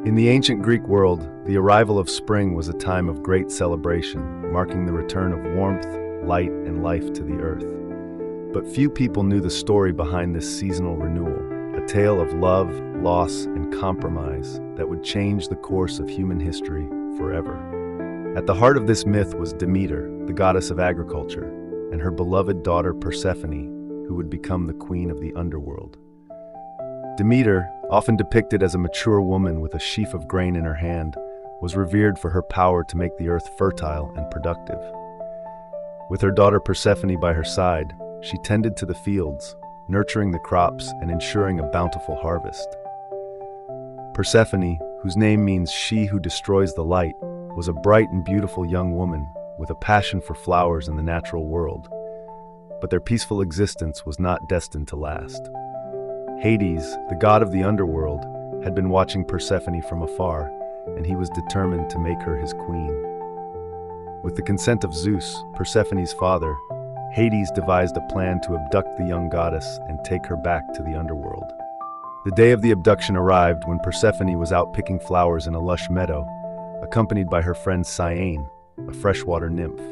In the ancient Greek world, the arrival of spring was a time of great celebration, marking the return of warmth, light, and life to the earth. But few people knew the story behind this seasonal renewal, a tale of love, loss, and compromise that would change the course of human history forever. At the heart of this myth was Demeter, the goddess of agriculture, and her beloved daughter Persephone, who would become the queen of the underworld. Demeter, often depicted as a mature woman with a sheaf of grain in her hand, was revered for her power to make the earth fertile and productive. With her daughter Persephone by her side, she tended to the fields, nurturing the crops and ensuring a bountiful harvest. Persephone, whose name means she who destroys the light, was a bright and beautiful young woman with a passion for flowers and the natural world. But their peaceful existence was not destined to last. Hades, the god of the underworld, had been watching Persephone from afar, and he was determined to make her his queen. With the consent of Zeus, Persephone's father, Hades devised a plan to abduct the young goddess and take her back to the underworld. The day of the abduction arrived when Persephone was out picking flowers in a lush meadow, accompanied by her friend Cyane, a freshwater nymph.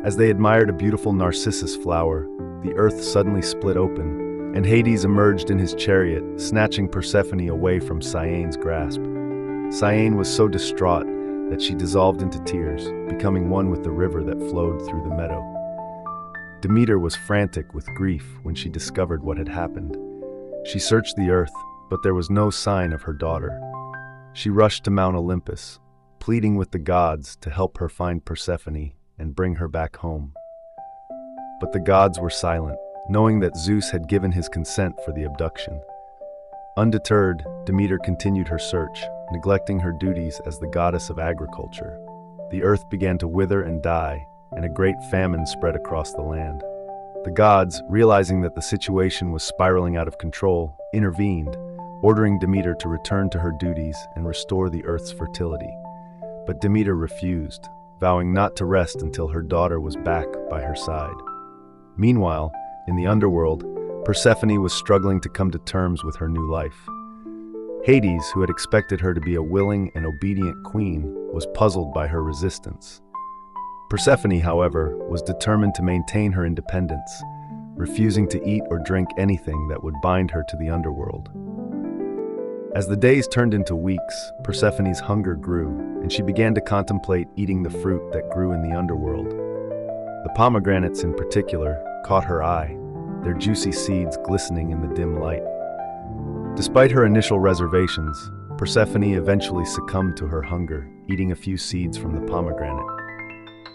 As they admired a beautiful narcissus flower, the earth suddenly split open, and Hades emerged in his chariot, snatching Persephone away from Cyane's grasp. Cyane was so distraught that she dissolved into tears, becoming one with the river that flowed through the meadow. Demeter was frantic with grief when she discovered what had happened. She searched the earth, but there was no sign of her daughter. She rushed to Mount Olympus, pleading with the gods to help her find Persephone and bring her back home. But the gods were silent, knowing that Zeus had given his consent for the abduction. Undeterred, Demeter continued her search, neglecting her duties as the goddess of agriculture. The earth began to wither and die, and a great famine spread across the land. The gods, realizing that the situation was spiraling out of control, intervened, ordering Demeter to return to her duties and restore the earth's fertility. But Demeter refused, vowing not to rest until her daughter was back by her side. Meanwhile, in the underworld, Persephone was struggling to come to terms with her new life. Hades, who had expected her to be a willing and obedient queen, was puzzled by her resistance. Persephone, however, was determined to maintain her independence, refusing to eat or drink anything that would bind her to the underworld. As the days turned into weeks, Persephone's hunger grew, and she began to contemplate eating the fruit that grew in the underworld. The pomegranates, in particular, caught her eye, their juicy seeds glistening in the dim light. Despite her initial reservations, Persephone eventually succumbed to her hunger, eating a few seeds from the pomegranate.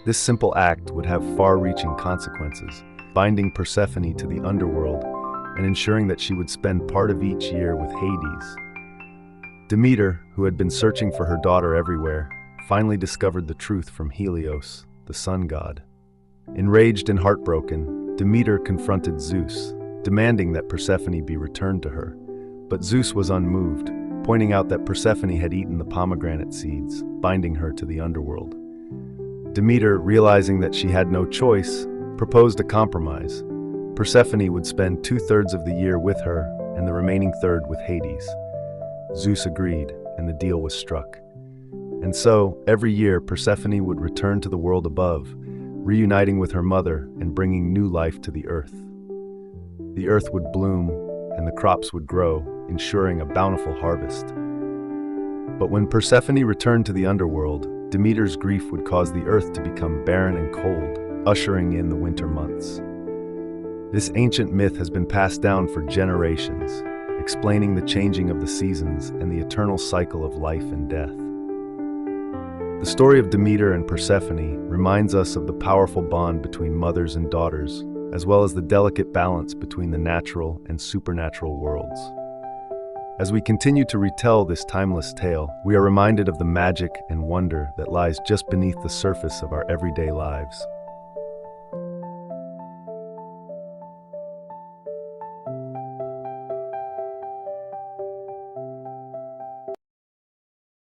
This simple act would have far-reaching consequences, binding Persephone to the underworld and ensuring that she would spend part of each year with Hades. Demeter, who had been searching for her daughter everywhere, finally discovered the truth from Helios, the sun god. Enraged and heartbroken, Demeter confronted Zeus, demanding that Persephone be returned to her. But Zeus was unmoved, pointing out that Persephone had eaten the pomegranate seeds, binding her to the underworld. Demeter, realizing that she had no choice, proposed a compromise. Persephone would spend 2/3 of the year with her and the remaining third with Hades. Zeus agreed, and the deal was struck. And so, every year Persephone would return to the world above, reuniting with her mother and bringing new life to the earth. The earth would bloom, and the crops would grow, ensuring a bountiful harvest. But when Persephone returned to the underworld, Demeter's grief would cause the earth to become barren and cold, ushering in the winter months. This ancient myth has been passed down for generations, explaining the changing of the seasons and the eternal cycle of life and death. The story of Demeter and Persephone reminds us of the powerful bond between mothers and daughters, as well as the delicate balance between the natural and supernatural worlds. As we continue to retell this timeless tale, we are reminded of the magic and wonder that lies just beneath the surface of our everyday lives.